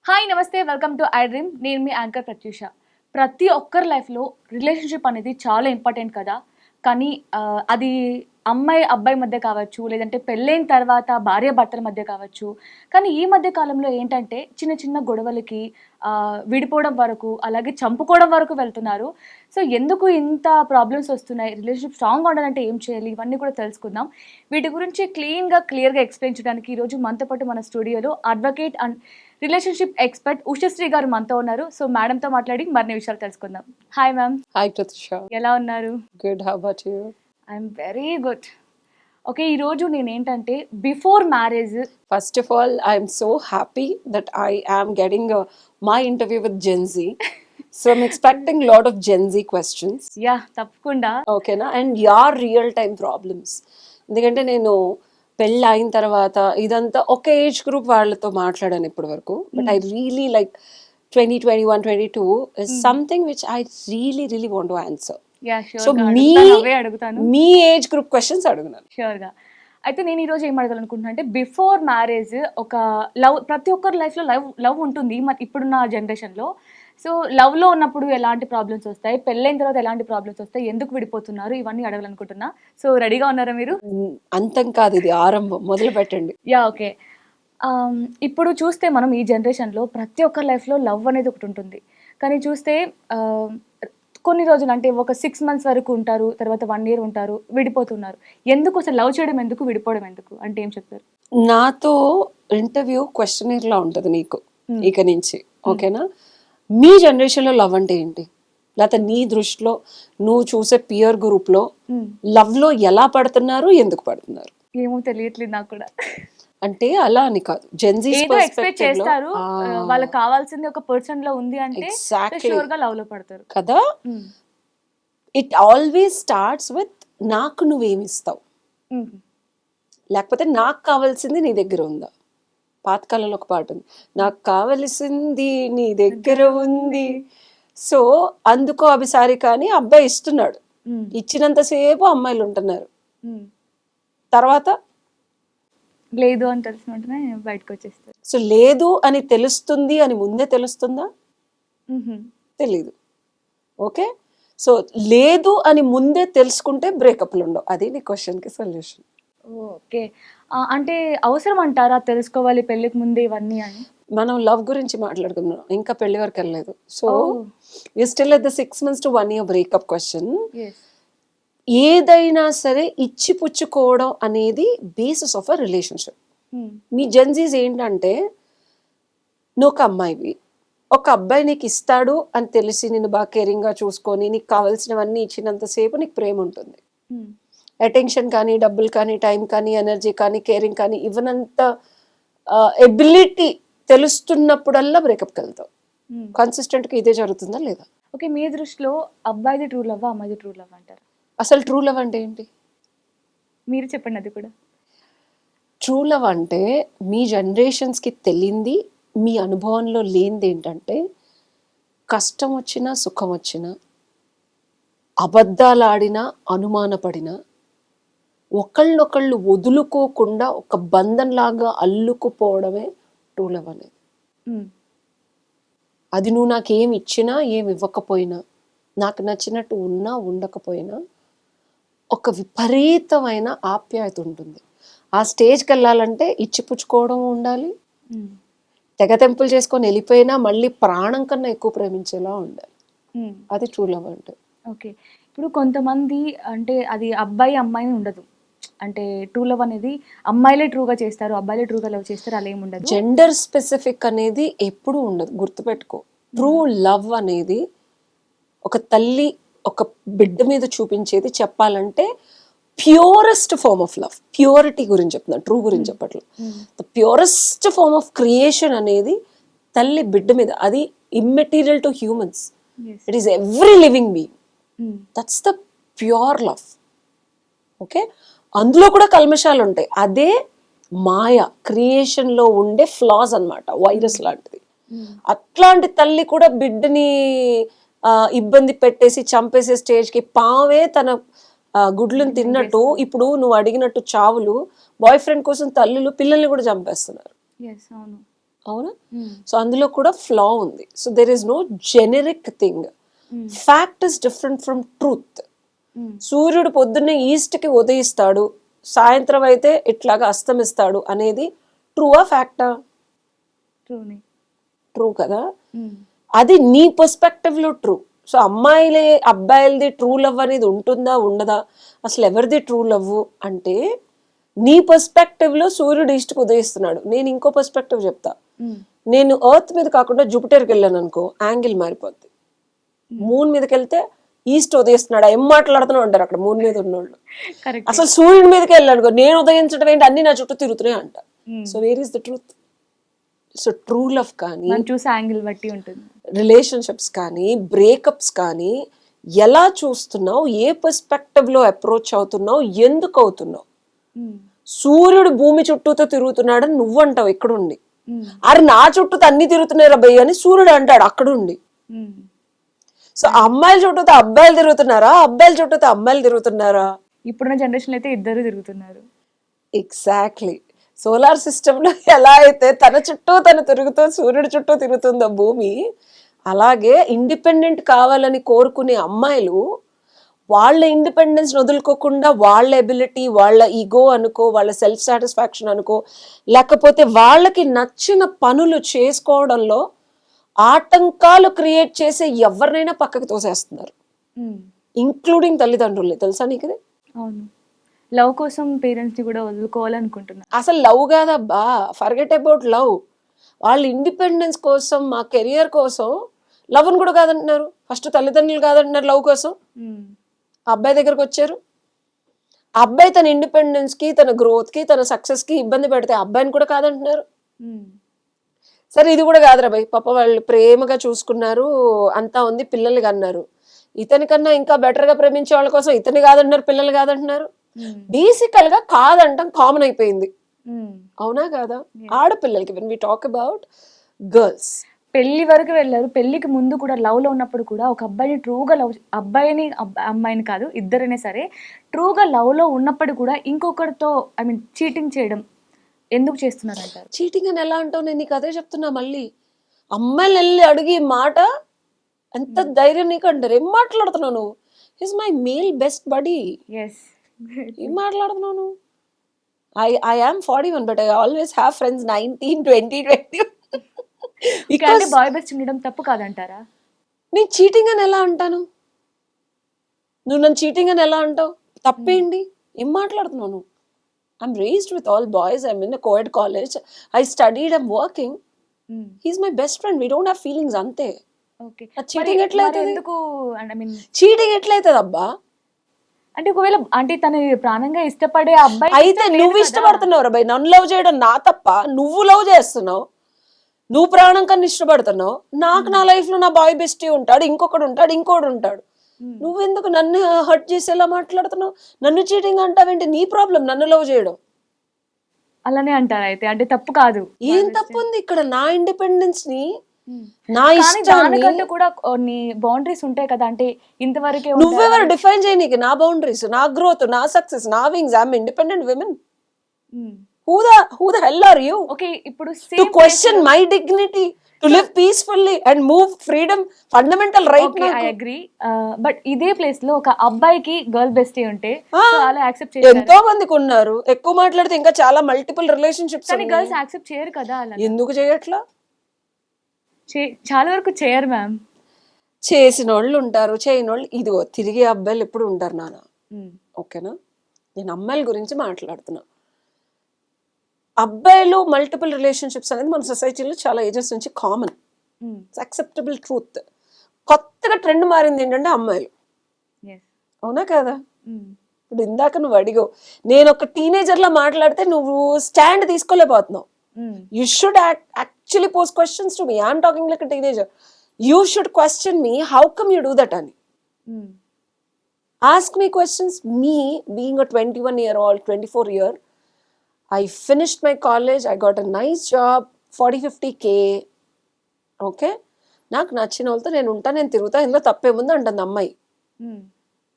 Hi నమస్తే welcome to I dream. నేను మీ anchor Pratyusha. ప్రతి ఒక్కరి లైఫ్లో రిలేషన్షిప్ అనేది చాలా ఇంపార్టెంట్ కదా. కానీ అది అమ్మాయి అబ్బాయి మధ్య కావచ్చు, లేదంటే పెళ్ళైన తర్వాత భార్య భర్తల మధ్య కావచ్చు. కానీ ఈ మధ్య కాలంలో ఏంటంటే చిన్న చిన్న గొడవలకి విడిపోవడం వరకు, అలాగే చంపుకోవడం వరకు వెళ్తున్నారు. సో ఎందుకు ఇంత ప్రాబ్లమ్స్ వస్తున్నాయి, రిలేషన్షిప్ స్ట్రాంగ్గా ఉండాలంటే ఏం చేయాలి, ఇవన్నీ కూడా తెలుసుకుందాం. వీటి గురించి క్లియర్గా ఎక్స్ప్లెయిన్ చేయడానికి ఈరోజు మనతో పాటు మన స్టూడియోలో advocate and relationship expert Ushasri గారు మనతో ఉన్నారు. సో మేడంతో మాట్లాడి మరిన్ని విషయాలు తెలుసుకుందాం. Hi ma'am. హాయ్ ప్రతిష. ఎలా ఉన్నారు? Good. How about you? I'm very good. Okay, ఈరోజు నేనేంటంటే before marriage. First of all I'm so happy that I am getting my interview with Gen Z. So I'm expecting lot of Gen Z questions. Yeah, తప్పకుండా. ఓకేనా? And యార్ real time problems. ఎందుకంటే నేను పెళ్ళి అయిన తర్వాత ఇదంతా ఒక ఏజ్ గ్రూప్ వాళ్ళతో మాట్లాడాను ఇప్పటి వరకు. But I really like 20, 21, 22 is something which I really want to answer. Yeah, so షూర్గా అడుగుతాను. మీ ఏజ్ గ్రూప్ క్వశ్చన్స్ అడుగున్నాను. షూర్గా. అయితే నేను ఈరోజు ఏం అడగాలనుకుంటున్నా అంటే బిఫోర్ మ్యారేజ్ ఒక లవ్, ప్రతి ఒక్కరి లైఫ్లో లవ్ ఉంటుంది ఇప్పుడున్న జనరేషన్లో. సో లవ్లో ఉన్నప్పుడు ఎలాంటి ప్రాబ్లమ్స్ వస్తాయి, పెళ్ళైన తర్వాత ఎలాంటి ప్రాబ్లమ్స్ వస్తాయి, ఎందుకు విడిపోతున్నారు, ఇవన్నీ అడగాలనుకుంటున్నా. సో రెడీగా ఉన్నారా మీరు? అంతం కాదు, ఇది ఆరంభం. మొదలు పెట్టండి. Yeah, okay. ఇప్పుడు చూస్తే మనం ఈ జనరేషన్లో ప్రతి ఒక్కరి లైఫ్లో లవ్ అనేది ఒకటి ఉంటుంది. కానీ చూస్తే కొన్ని రోజులు అంటే ఒక 6 months వరకు ఉంటారు, తర్వాత 1 year ఉంటారు, విడిపోతున్నారు. ఎందుకు అసలు లవ్ చేయడం ఎందుకు, విడిపోవడం ఎందుకు అంటే ఏం చెప్తారు? నాతో ఇంటర్వ్యూ క్వశ్చనర్ లా ఉంటుంది నీకు ఇక నుంచి. ఓకేనా? మీ జనరేషన్ లో లవ్ అంటే ఏంటి, లేకపోతే నీ దృష్టిలో నువ్వు చూసే పియర్ గ్రూప్ లో లవ్ లో ఎలా పడుతున్నారు, ఎందుకు పడుతున్నారు? ఏమో తెలియట్లేదు నాకు కూడా. అంటే అలా అని కాదు, జెన్జీ ఎక్స్పెక్ట్ చేస్తారు, వాళ్ళకి కావాల్సింది ఒక పర్సన్ లో ఉంది అంటే షూర్ గా లవ్ లో పడతారు కదా. ఇట్ ఆల్వేస్ స్టార్ట్స్ విత్ నాకు నువ్వేమిస్తావు, లేకపోతే నాకు కావాల్సింది నీ దగ్గర ఉందా. పాతకాలంలో ఒక పాట ఉంది, నాకు కావలసింది నీ దగ్గర ఉంది. సో అందుకో అభిసారి కానీ అబ్బాయి ఇస్తున్నాడు, ఇచ్చినంతసేపు అమ్మాయిలు ఉంటున్నారు, తర్వాత లేదు అని తెలిసిన వెంటనే బయటకు వచ్చేస్తారు. సో లేదు అని తెలుస్తుంది అని ముందే తెలుస్తుందా? తెలీదు. ఓకే, సో లేదు అని ముందే తెలుసుకుంటే బ్రేకప్లు ఉండవు. అది నీ క్వశ్చన్కి సొల్యూషన్. ఓకే, అంటే అవసరం అంటారా తెలుసుకోవాలి పెళ్ళికి ముందే ఇవన్నీ అని? మనం లవ్ గురించి మాట్లాడుకున్నాం, ఇంకా పెళ్లి వరకు వెళ్ళలేదు. So you still at the 6 months to 1 year breakup question. ఏదైనా సరే ఇచ్చిపుచ్చుకోవడం అనేది basis of a relationship. Me Gen Zs ఏంటంటే, నువ్వు ఒక అమ్మాయివి, ఒక అబ్బాయి నీకు ఇస్తాడు అని తెలిసి నేను బాగా కేరింగ్గా చూసుకొని నీకు కావాల్సినవన్నీ ఇచ్చినంతసేపు నీకు ప్రేమ ఉంటుంది. అటెన్షన్ కానీ, డబ్బులు కానీ, టైం కానీ, ఎనర్జీ కానీ, కేరింగ్ కానీ ఇవ్వనంత ఎబిలిటీ తెలుస్తున్నప్పుడల్లా బ్రేకప్కి వెళ్తావు. కన్సిస్టెంట్గా ఇదే జరుగుతుందా లేదా? ఓకే, మీ దృష్టిలో అబ్బాయిది ట్రూ లవ్, అమ్మాయిది ట్రూ లవ్ అంటారు? అసలు ట్రూ లవ్ అంటే ఏంటి మీరు చెప్పండి. అది కూడా ట్రూ లవ్ అంటే మీ జనరేషన్స్కి తెలియంది, మీ అనుభవంలో లేనిది ఏంటంటే, కష్టం వచ్చినా సుఖం వచ్చినా, అబద్ధాలు ఆడినా అనుమానపడినా, ఒకళ్ళనొకళ్ళు వదులుకోకుండా ఒక బంధంలాగా అల్లుకుపోవడమే ట్రూ లవ్ అనేది. అది నువ్వు నాకేమి ఇచ్చినా ఏమి ఇవ్వకపోయినా, నాకు నచ్చినట్టు ఉన్నా ఉండకపోయినా ఒక విపరీతమైన ఆప్యాయత ఉంటుంది. ఆ స్టేజ్కి వెళ్ళాలంటే ఇచ్చిపుచ్చుకోవడం ఉండాలి, తెగతెంపులు చేసుకొని వెళ్ళిపోయినా మళ్ళీ ప్రాణం కన్నా ఎక్కువ ప్రేమించేలా ఉండాలి. అది ట్రూ లవ్ అంటే. ఓకే, ఇప్పుడు కొంతమంది అంటే అది అబ్బాయి అమ్మాయి ఉండదు, అంటే ట్రూ లవ్ అనేది అమ్మాయిలే ట్రూగా చేస్తారు, అబ్బాయిలే ట్రూగా లవ్ చేస్తారు, అలా ఏమి ఉండదు. జెండర్ స్పెసిఫిక్ అనేది ఎప్పుడూ ఉండదు, గుర్తుపెట్టుకో. ట్రూ లవ్ అనేది ఒక తల్లి ఒక బిడ్డ మీద చూపించేది. చెప్పాలంటే purest form of love, purity గురించి చెప్తున్నాను, ట్రూ గురించి చెప్పట్లేదు. The purest form of creation అనేది తల్లి బిడ్డ మీద. అది immaterial to humans, it is every living being. That's the pure love. Okay, అందులో కూడా కల్మషాలు ఉంటాయి, అదే మాయ క్రియేషన్లో ఉండే ఫ్లాస్ అన్నమాట, వైరస్ లాంటిది. అట్లాంటి తల్లి కూడా బిడ్డని ఇబ్బంది పెట్టేసి చంపేసే స్టేజ్కి, పావే తన గుడ్లను తిన్నట్టు ఇప్పుడు నువ్వు అడిగినట్టు చావులు, బాయ్ ఫ్రెండ్ కోసం తల్లులు పిల్లల్ని కూడా చంపేస్తున్నారు. అవునా? సో అందులో కూడా ఫ్లా ఉంది. So there is no generic thing. Fact is different from truth. సూర్యుడు పొద్దున్నే ఈస్ట్కి ఉదయిస్తాడు, సాయంత్రం అయితే ఇట్లాగా అస్తమిస్తాడు అనేది ట్రూవా ఫ్యాక్టా? ట్రూని. ట్రూ కదా. అది నీ పర్స్పెక్టివ్లో ట్రూ. సో అమ్మాయిలే అబ్బాయిలది ట్రూ లవ్ అనేది ఉంటుందా ఉండదా, అసలు ఎవరిది ట్రూ లవ్ అంటే నీ పర్స్పెక్టివ్లో సూర్యుడు ఈస్ట్కి ఉదయిస్తున్నాడు. నేను ఇంకో పర్స్పెక్టివ్ చెప్తా. నేను ఎర్త్ మీద కాకుండా జూపిటర్కి వెళ్ళాను అనుకో, యాంగిల్ మారిపోద్ది. మూన్ మీదకి వెళ్తే ఈస్ట్ ఉదయిస్తున్నాడు, ఏం మాట్లాడుతూనే ఉంటారు అక్కడ మూన్ మీద ఉన్నోళ్ళు. కరెక్ట్. అసలు సూర్యుడి మీదకి వెళ్ళాను నేను ఉదయించడం ఏంటి, అన్ని నా చుట్టూ తిరుగుతున్నాయి అంట. So where is the truth? So true love కానీ, మనం చూసే యాంగిల్ బట్టి ఉంటుంది. రిలేషన్షిప్స్ కానీ, బ్రేకప్స్ కానీ ఎలా చూస్తున్నావు, ఏ పర్స్పెక్టివ్లో అప్రోచ్ అవుతున్నావు, ఎందుకు అవుతున్నావు. సూర్యుడు భూమి చుట్టూతో తిరుగుతున్నాడని నువ్వు అంటావు ఇక్కడుండి, అరే నా చుట్టూతో అన్ని తిరుగుతున్నాయి రబ్బయ్య అని సూర్యుడు అంటాడు అక్కడుండి. సో అమ్మాయిల చుట్టూతో అబ్బాయిలు తిరుగుతున్నారా, అబ్బాయిల చుట్టూతో అమ్మాయిలు తిరుగుతున్నారా? ఇప్పుడున్న జనరేషన్ అయితే ఇద్దరు తిరుగుతున్నారు. ఎగ్జాక్ట్లీ. సోలార్ సిస్టంలో ఎలా అయితే తన చుట్టూ తను తిరుగుతూ సూర్యుడి చుట్టూ తిరుగుతుందో భూమి, అలాగే ఇండిపెండెంట్ కావాలని కోరుకునే అమ్మాయిలు వాళ్ళ ఇండిపెండెన్స్ వదులుకోకుండా వాళ్ళ ఎబిలిటీ, వాళ్ళ ఈగో అనుకో, వాళ్ళ సెల్ఫ్ సాటిస్ఫాక్షన్ అనుకో, లేకపోతే వాళ్ళకి నచ్చిన పనులు చేసుకోవడంలో ఆటంకాలు క్రియేట్ చేసే ఎవరినైనా పక్కకి తోసేస్తున్నారు, ఇంక్లూడింగ్ తల్లిదండ్రుల్ని. తెలుసా నీకు ఇది? అవును. లవ్ కోసం పేరెంట్స్ని కూడా వదులుకోవాలనుకుంటున్నారు. అసలు లవ్ కాదబ్బా, ఫర్గెట్ అబౌట్ లవ్. వాళ్ళ ఇండిపెండెన్స్ కోసం, మా కెరియర్ కోసం లవ్ని కూడా కాదంటున్నారు. ఫస్ట్ తల్లిదండ్రులు కాదంటున్నారు లవ్ కోసం. అబ్బాయి దగ్గరకు వచ్చారు, అబ్బాయి తన ఇండిపెండెన్స్కి, తన గ్రోత్కి, తన సక్సెస్కి ఇబ్బంది పెడితే అబ్బాయిని కూడా కాదంటున్నారు. సరే ఇది కూడా కాదురా భయ్, పాప వాళ్ళు ప్రేమగా చూసుకున్నారు, అంతా ఉంది, పిల్లలు కన్నారు. ఇతనికన్నా ఇంకా బెటర్గా ప్రేమించే వాళ్ళ కోసం ఇతని కాదంటున్నారు, పిల్లలు కాదంటున్నారు. బేసికల్ గా కాదంటాం కామన్ అయిపోయింది. అవునా కాదా? ఆడపిల్లలకి when we talk about girls, పెళ్లి వరకు వెళ్ళారు. పెళ్లికి ముందు కూడా లవ్ లో ఉన్నప్పుడు కూడా ఒక అబ్బాయిని ట్రూగా లవ్, అబ్బాయిని అమ్మాయిని కాదు ఇద్దరైనా సరే ట్రూగా లవ్ లో ఉన్నప్పుడు కూడా ఇంకొకరితో ఐ మీన్ చీటింగ్ చేయడం ఎందుకు చేస్తున్నారు అంటారు? చీటింగ్ అని ఎలా అంటావు? నేను నీకు అదే చెప్తున్నా. మళ్ళీ అమ్మాయిలు వెళ్ళి అడిగి మాట ఎంత ధైర్యం నీకు అంటారు. ఏం మాట్లాడుతున్నావు నువ్వు? He's my male best buddy. ఏం మాట్లాడుతున్నావు నువ్వు? I am 41 but I always have friends 19, 20, 20. because boy best ఉండడం తప్పు కాదంటారా? నేను చీటింగ్ అని ఎలా అంటాను? నువ్వు నన్ను చీటింగ్ అని ఎలా అంటావు? తప్పేంటి? ఏం మాట్లాడుతున్నావు నువ్వు? I'm raised with all boys. I'm in a co-ed college. I studied. I'm working. He's my best friend. We don't have feelings ante. Okay. Cheating ఎట్లయితే? ఎందుకు ఐ మీన్ చీటింగ్ ఎట్లయితుంది అబ్బా? అంటే ఒకవేళ అంటే తను ప్రాణంగా ఇష్టపడే అబ్బాయి అయితే నువ్వు ఇష్టపడుతున్నావు రా భయ్, నన్ను లవ్ చేయడం నా తప్ప? నువ్వు లవ్ చేస్తున్నావు, నువ్వు ప్రాణం కన్నా ఇష్టపడుతున్నావు. నాకు నా లైఫ్ లో నా బాయ్ బెస్టీ ఉంటాడు, ఇంకొకడు ఉంటాడు, ఇంకోడు ఉంటాడు. నువ్వెందుకు నన్ను హర్ట్ చేసేలా మాట్లాడుతున్నావు? నన్ను చీటింగ్ అంటావేంటి? నీ ప్రాబ్లం నన్ను లవ్ చేయడం. అలానే అంటారు అయితే, అంటే తప్పు కాదు. ఏం తప్పు ఉంది ఇక్కడ? నా ఇండిపెండెన్స్ ని, నా ఇష్టాన్ని కూడా కొన్ని బౌండరీస్ ఉంటాయి కదా. అంటే ఇంతవరకే నువ్వెవరు డిఫైన్ చేయనీకి నా బౌండరీస్, నా గ్రోత్, నా సక్సెస్, నా wings? I'm independent women. Who the hell are you? Okay, ఇప్పుడు to question my dignity, to live peacefully and move freedom, fundamental right. Okay, I agree. But ఇదే ప్లేస్ లో ఒక అబ్బాయికి గర్ల్ బెస్టీ ఉంటే చాలా accept చేస్తారు. ఎంతో మందికి ఉన్నారు. ఎక్కువ మాట్లాడితే ఇంకా చాలా మల్టిపుల్ రిలేషన్షిప్స్ కానీ గర్ల్స్ యాక్సెప్ట్ చేయరు కదా. అలా ఎందుకు చేయట్లా? చాలా వరకు చేయరు మ్యామ్. చేసిన వాళ్ళు ఉంటారు, చేయని వాళ్ళు. ఇదిగో తిరిగే అబ్బాయిలు ఎప్పుడు ఉంటారు నాన్న. ఓకేనా? నేను అమ్మాయిల గురించి మాట్లాడుతున్నా. అబ్బాయిలు మల్టిపుల్ రిలేషన్షిప్స్ అనేది మన సొసైటీలో చాలా ఏజెస్ నుంచి కామన్, అక్సెప్టబుల్ ట్రూత్. కొత్తగా ట్రెండ్ మారింది ఏంటంటే అమ్మాయిలు. అవునా కదా? ఇప్పుడు ఇందాక నువ్వు అడిగావు, నేను ఒక టీనేజర్లా మాట్లాడితే నువ్వు స్టాండ్ తీసుకోలేకపోతున్నావు. You should actually pose questions to me. I'm talking like a teenager. You should question me. How come you do that, Ani? Ask me questions. Me, being a 21-year-old, 24-year, I finished my college. I got a nice job, 40-50K. Okay? నాకు నచ్చిన వాళ్ళతో నేను ఉంటా, నేను తిరుగుతా, ఇందులో తప్పేముంది అంటుంది అమ్మాయి.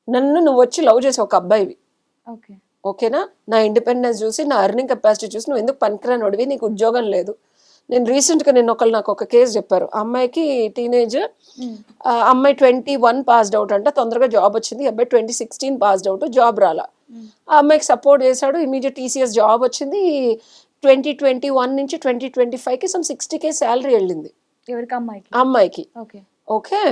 నన్ను నువ్వు వచ్చి లవ్ చేసి ఒక అబ్బాయివి, ఓకేనా? నా ఇండిపెండెన్స్ చూసి, నా ఎర్నింగ్ కెపాసిటీ చూసి నువ్వు ఎందుకు పనికిరానోడివి, నీకు ఉద్యోగం లేదు, నేను రీసెంట్గా నాకు ఒక కేసు చెప్పారు. ఆ అమ్మాయికి టీనేజ్, అమ్మాయి 21 పాస్డ్ అవుట్ అంట, తొందరగా జాబ్ వచ్చింది. అబ్బాయి 2016 పాస్డ్ అవుట్, జాబ్ రాలా. ఆ అమ్మాయికి సపోర్ట్ చేశాడు, ఇమీడియట్ TCS జాబ్ వచ్చింది. 2021 నుంచి 2025కి సమ్ 60K శాలరీ వెళ్ళింది ఎవరికి? అమ్మాయికి. ఆ అమ్మాయికి. ఓకే. ఓకే,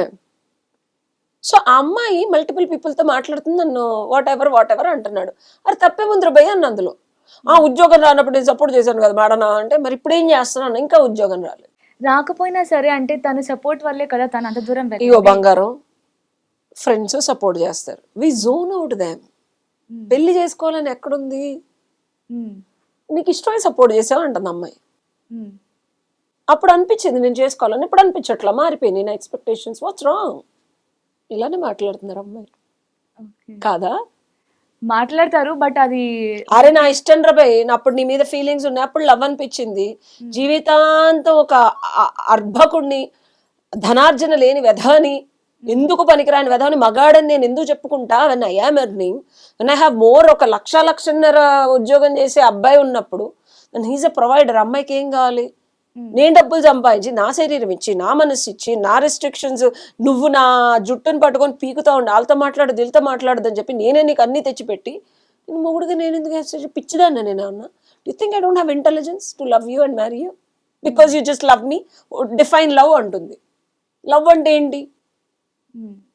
సో ఆ అమ్మాయి మల్టిపుల్ పీపుల్తో మాట్లాడుతుంది, నన్ను వాట్ ఎవర్ అంటున్నాడు. అరే తప్పే ముందర భయ అన్న అందులో. ఆ ఉద్యోగం రానప్పుడు నేను సపోర్ట్ చేశాను కదా మేడం అంటే, మరి ఇప్పుడు ఏం చేస్తున్నాను, ఇంకా ఉద్యోగం రాలేదు. రాకపోయినా సరే అంటే తన సపోర్ట్ వల్లే కదా తను అంత దూరం ఇగో బంగారం, ఫ్రెండ్స్ సపోర్ట్ చేస్తారు, వి జోన్ అవుట్ దామ్. పెళ్లి చేసుకోవాలని ఎక్కడుంది? నీకు ఇష్టమై సపోర్ట్ చేసావు అంటుంది అమ్మాయి. అప్పుడు అనిపించింది నేను చేసుకోవాలని, ఇప్పుడు అనిపించట్లా, మారిపోయింది నా ఎక్స్పెక్టేషన్స్. What's wrong? ఇలానే మాట్లాడుతున్నారు అమ్మాయి కాదా? మాట్లాడతారు, బట్ అది అరే నా ఇష్టం రాబాయ్, అప్పుడు నీ మీద ఫీలింగ్స్ ఉన్నాయి, అప్పుడు లవ్ అనిపించింది. జీవితాంతం ఒక అర్భకుడిని, ధనార్జన లేని వెధని, ఎందుకు పనికిరాని వెధని మగాడని నేను ఎందుకు చెప్పుకుంటా? When I am earning, when I have more, ఒక లక్షన్నర ఉద్యోగం చేసే అబ్బాయి ఉన్నప్పుడు, హీజ్ ఎ ప్రొవైడర్. అమ్మాయికి ఏం కావాలి? నేను డబ్బులు సంపాదించి, నా శరీరం ఇచ్చి, నా మనసు ఇచ్చి, నా రెస్ట్రిక్షన్స్, నువ్వు నా జుట్టును పట్టుకొని పీకుతా ఉండి, వాళ్ళతో మాట్లాడు దీళ్ళతో మాట్లాడదు అని చెప్పి నేనే నీకు అన్ని తెచ్చిపెట్టి, నేను మొగుడుగా నేను ఎందుకు పిచ్చిదాన్నా? నేను అన్నా, you think I don't have intelligence to love you and marry you because you just love me? Define love అంటుంది. లవ్ అంటే ఏంటి?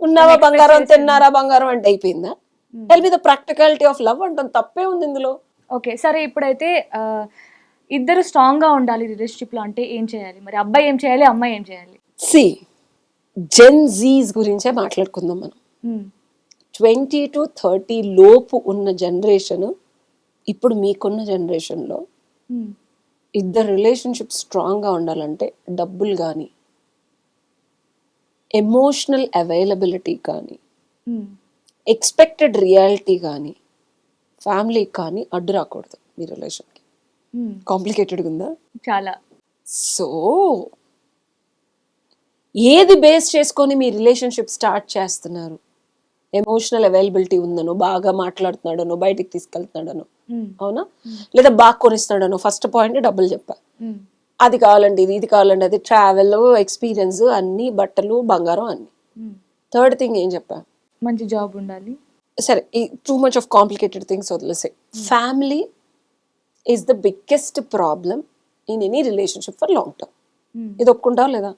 ఉన్నావా బంగారం, తిన్నారా బంగారం అంటే అయిపోయిందా? Tell me the practicality of love అంటుంది. తప్పే ఉంది ఇందులో. ఓకే సరే, ఇప్పుడైతే ఇద్దరు స్ట్రాంగ్ గా ఉండాలి రిలేషన్షిప్ లో అంటే ఏం చేయాలి మరి? అబ్బాయి ఏం చేయాలి, అమ్మాయి ఏం చేయాలి? సి, జెన్ జీస్ గురించే మాట్లాడుకుందాం మనం. 20 to 30 లోపు ఉన్న జనరేషన్, ఇప్పుడు మీకున్న జనరేషన్లో ఇద్దరు రిలేషన్షిప్ స్ట్రాంగ్గా ఉండాలంటే డబ్బులు కానీ, ఎమోషనల్ అవైలబిలిటీ కానీ, ఎక్స్పెక్టెడ్ రియాలిటీ కానీ, ఫ్యామిలీ కానీ అడ్డు రాకూడదు మీ రిలేషన్కి. కాంప్లికేటెడ్గా ఉందా? చాలా. సో ఏది బేస్ చేసుకొని మీ రిలేషన్షిప్ స్టార్ట్ చేస్తున్నారు? ఎమోషనల్ అవైలబిలిటీ ఉందనో, బాగా మాట్లాడుతున్నాడనో, బయటికి తీసుకెళ్తున్నాడనో, అవునా? లేదా బాగా కొనిస్తున్నాడనో. ఫస్ట్ పాయింట్ డబ్బులు చెప్పా, అది కావాలండి ఇది కావాలండి అది, ట్రావెల్ ఎక్స్పీరియన్స్ అన్ని, బట్టలు బంగారం అన్ని. థర్డ్ థింగ్ ఏం చెప్పా? మంచి జాబ్ ఉండాలి. సరే, ఈ too much of complicated things వదిలేసే. Family is the biggest problem in any relationship for long term. ఇది ఒప్పుకుంటావా లేదా?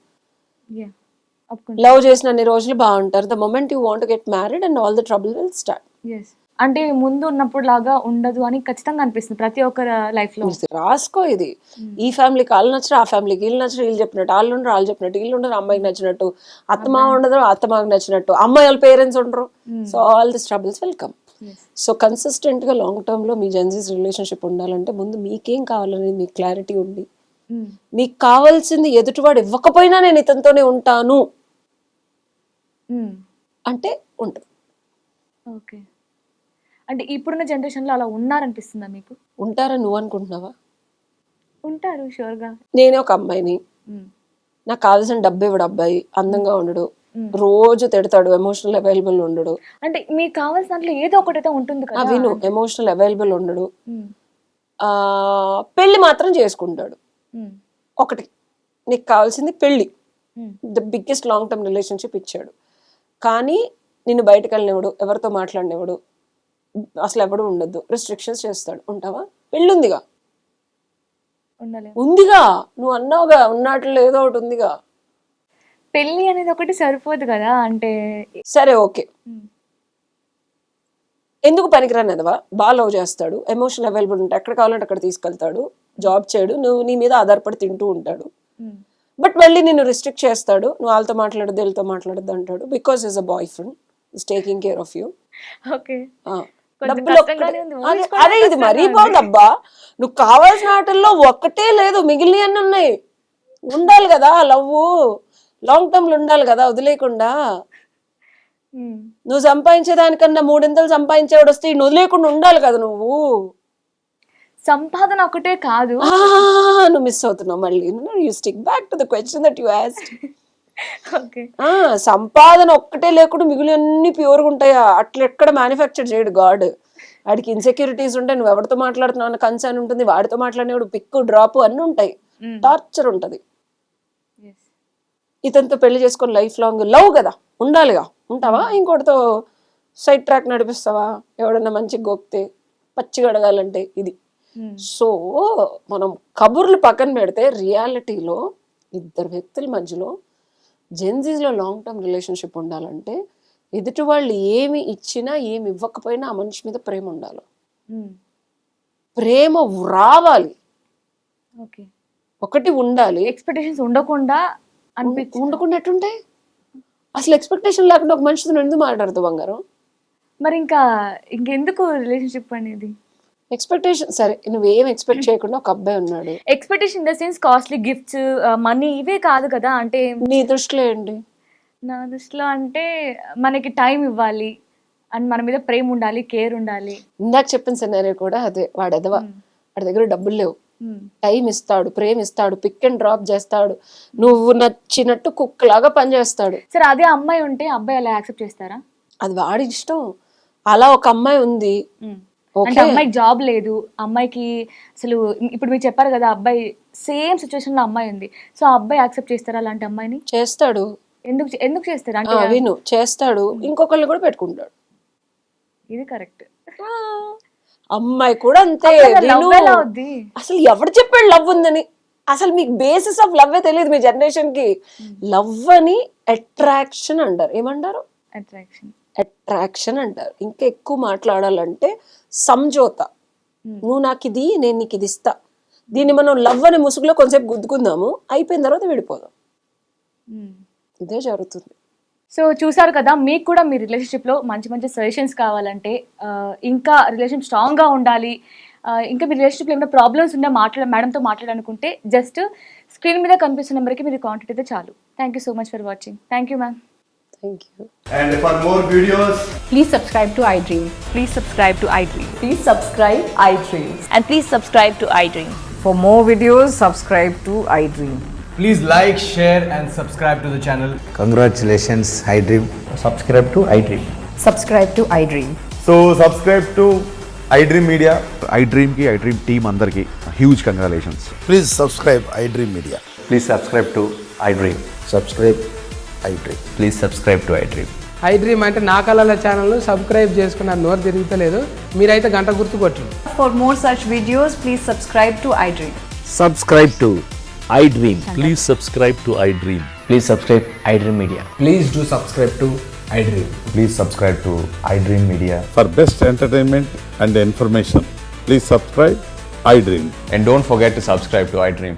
లవ్ చేసిన అన్ని రోజులు బాగుంటారు, the moment you want get married and all the trouble will start. అంటే ముందు ఉన్నప్పుడు లాగా ఉండదు అని ఖచ్చితంగా అనిపిస్తుంది ప్రతి ఒక్కరి లైఫ్ లో. రాసుకో ఇది. ఈ ఫ్యామిలీకి వాళ్ళు నచ్చరు, ఆ ఫ్యామిలీకి వీళ్ళు నచ్చరు, వీళ్ళు చెప్పినట్టు వాళ్ళు ఉండరు, వాళ్ళు చెప్పినట్టు వీళ్ళు ఉండరు, అమ్మాయికి నచ్చినట్టు అత్తమామ ఉండదు, అత్తమాకి నచ్చినట్టు అమ్మాయి వాళ్ళ పేరెంట్స్ ఉండరు. So all this troubles will come. So consistent గా లాంగ్ టర్మ్ లో మీ జెన్జీస్ రిలేషన్షిప్ ఉండాలంటే ముందు మీకేం కావాలనేది మీకు క్లారిటీ ఉండి, మీకు కావాల్సింది ఎదుటివాడు ఇవ్వకపోయినా నేను ఇతనితోనే ఉంటాను అంటే ఉంటుంది. ఓకే, అంటే ఇప్పుడున్న జనరేషన్ లో అలా ఉన్నారనిపిస్తుందా మీకు? ఉంటారని నువ్వు అనుకుంటున్నావా? ఉంటారు షూర్ గా. నేనే ఒక అమ్మాయిని, నాకు కావాల్సిన డబ్బు ఇవ్వడు అబ్బాయి, అందంగా ఉండడు, రోజు తిడతాడు, ఎమోషనల్ అవైలబుల్ ఉండడు. అంటే మీకు కావాల్సిన దాంట్లో ఏదో ఒకటైతే ఉంటుంది కదా. విను, ఎమోషనల్ అవైలబుల్ ఉండడు, పెళ్లి మాత్రం చేసుకుంటాడు. ఒకటి, నీకు కావాల్సింది పెళ్లి, the biggest long term relationship ఇచ్చాడు. కానీ నిన్ను బయటకు వెళ్ళనివ్వడు, ఎవరితో మాట్లాడినివ్వడు, అసలు ఎవడు ఉండద్దు, రెస్ట్రిక్షన్స్ చేస్తాడు. ఉంటావా? పెళ్ళి ఉందిగా, ఉందిగా, నువ్వు అన్నావుగా ఉన్నట్లు ఏదో ఒకటి ఉందిగా. పెళ్లి అనేది ఒకటి సరిపోదు కదా. అంటే సరే ఓకే, ఎందుకు పనికిరానిదవా? బాగా లవ్ చేస్తాడు, ఎమోషనల్ అవైలబుల్ ఉంటాడు, ఎక్కడ కావాలంటే అక్కడ తీసుకెళ్తాడు, జాబ్ చేయడు, నువ్వు నీ మీద ఆధారపడి తింటూ ఉంటాడు. బట్ మళ్ళీ నిన్ను రిస్ట్రిక్ట్ చేస్తాడు, నువ్వు వాళ్ళతో మాట్లాడద్దు వీళ్ళతో మాట్లాడద్దు అంటాడు, because is a boy friend is taking care of you. అరే ఇది మరీ బాగుందబ్బా, నువ్వు కావాల్సిన ఆటల్లో ఒక్కటే లేదు, మిగిలిన అన్ని ఉన్నాయి. ఉండాలి కదా లవ్, లాంగ్ టర్మ్ లో ఉండాలి కదా, వదిలేకుండా. నువ్వు సంపాదించేదానికన్నా 3 సంపాదించేవాడు వస్తే వదిలేకుండా ఉండాలి కదా నువ్వు. సంపాదన ఒకటే కాదు, నువ్వు మిస్ అవుతున్నావు మళ్ళీ. You stick back to the question that you asked. సంపాదన ఒక్కటే లేకుండా మిగిలిన ప్యూర్గా ఉంటాయా? అట్లా ఎక్కడ మ్యానుఫ్యాక్చర్ చేయడు గాడ్. వాడికి ఇన్సెక్యూరిటీస్ ఉంటాయి, నువ్వు ఎవరితో మాట్లాడుతున్నావు అన్న కన్సర్న్ ఉంటుంది, వాడితో మాట్లాడినప్పుడు పిక్ డ్రాప్ అన్నీ ఉంటాయి. టార్చర్ ఉంటుంది. ఇతనితో పెళ్లి చేసుకొని లైఫ్ లాంగ్ లవ్ కదా, ఉండాలిగా, ఉంటావా? ఇంకోటితో సైడ్ ట్రాక్ నడిపిస్తావా? ఎవడన్నా మంచి గోక్తే పచ్చిగా అడగాలంటే ఇది. సో మనం కబుర్లు పక్కన పెడితే రియాలిటీలో ఇద్దరు వ్యక్తుల మధ్యలో జెన్జీస్లో లాంగ్ టర్మ్ రిలేషన్షిప్ ఉండాలంటే ఎదుటి వాళ్ళు ఏమి ఇచ్చినా ఏమి ఇవ్వకపోయినా ఆ మనిషి మీద ప్రేమ ఉండాలి. ప్రేమ రావాలి, ఓకే, ఒకటి ఉండాలి. ఎక్స్పెక్టేషన్స్ ఉండకుండా ఉండకుండా ఎట్టుంటే అసలు ఎక్స్పెక్టేషన్ లేకుండా ఒక మనిషితో ఎందుకు మాట్లాడుతావు బంగారం? మరి ఇంకెందుకు రిలేషన్షిప్ అనేది? ఎక్స్పెక్టేషన్ సరే, నువ్వేం ఎక్స్పెక్ట్ చేయకుండా ఒక అబ్బాయి ఉన్నాడు. Expectation in the sense costly gifts, money ఇవే కాదు కదా. అంటే నీ దృష్టిలో ఏంటి? నా దృష్టిలో అంటే మనకి టైం ఇవ్వాలి అండ్ మన మీద ప్రేమ ఉండాలి, కేర్ ఉండాలి. ఇందాక చెప్పిన సినారియో కూడా అదే. వాడి దగ్గర డబ్బులు లేవు, టైం ఇస్తాడు, ప్రేమ ఇస్తాడు, పిక్ అండ్ డ్రాప్ చేస్తాడు, నువ్వు నచ్చినట్టు కుక్కలాగా పనిచేస్తాడు. సరే అదే అమ్మాయి ఉంటే అబ్బాయి అలా యాక్సెప్ట్ చేస్తారా? అది వాడి ఇష్టం. అలా ఒక అమ్మాయి ఉంది, అంటే అమ్మాయికి జాబ్ లేదు, అమ్మాయికి అసలు ఇప్పుడు మీరు చెప్పారు కదా అబ్బాయి సేమ్ సిచ్యువేషన్ లో అమ్మాయి ఉంది, సో ఆ అబ్బాయి యాక్సెప్ట్ చేస్తారా అలాంటి అమ్మాయిని? చేస్తాడు. ఎందుకు చేస్తారు అంటే విను, చేస్తాడు, ఇంకొకళ్ళు కూడా పెట్టుకుంటాడు. ఇది కరెక్ట్. అమ్మాయి కూడా అంతే. అసలు ఎవరు చెప్పాడు లవ్ ఉందని? అసలు మీకు బేసిస్ ఆఫ్ లవ్ తెలియదు మీ జనరేషన్ కి. లవ్ అని అట్రాక్షన్ అంటారు. ఏమంటారు? అట్రాక్షన్ అంటారు. ఇంకా ఎక్కువ మాట్లాడాలంటే సంజోత. నువ్వు నాకు ఇది, నేను నీకు ఇది ఇస్తా. దీన్ని మనం లవ్ అనే ముసుగులో కొంచెంసేపు గుద్దుకుందాము, అయిపోయిన తర్వాత విడిపోదాం. ఇదే జరుగుతుంది. సో చూసారు కదా, మీకు కూడా మీ రిలేషన్షిప్లో మంచి మంచి సజెషన్స్ కావాలంటే, ఇంకా రిలేషన్ స్ట్రాంగ్గా ఉండాలి, ఇంకా మీ రిలేషన్షిప్లో ఏమైనా ప్రాబ్లమ్స్ ఉన్నా మేడంతో మాట్లాడాలనుకుంటే జస్ట్ స్క్రీన్ మీద కనిపిస్తున్న నెంబర్కి మీరు కాంటాక్ట్ అయితే చాలు. Thank you so much for watching. Thank you ma'am. Thank you. And for more videos, please subscribe to iDream. Please subscribe to iDream. Please subscribe iDream. And please subscribe to iDream. For more videos, subscribe to iDream. please like, share and subscribe to the channel. Congratulations, iDream. Subscribe to iDream. Subscribe to iDream. So subscribe to iDream Media. iDream ki iDream team andarki huge congratulations. Please subscribe iDream Media. Please subscribe to iDream. Subscribe iDream. Please subscribe to iDream. iDream అంటే నా కళల channel subscribe చేసుకున్న నోరు తిరుగుతలేదు, మీరైతే గంట గుర్తు కొట్టండి. For more such videos, please subscribe to iDream. Subscribe to iDream. Please subscribe to iDream. Please subscribe iDream Media. Please do subscribe to iDream. Please subscribe to iDream Media. For best entertainment and information, please subscribe iDream. And don't forget to subscribe to iDream.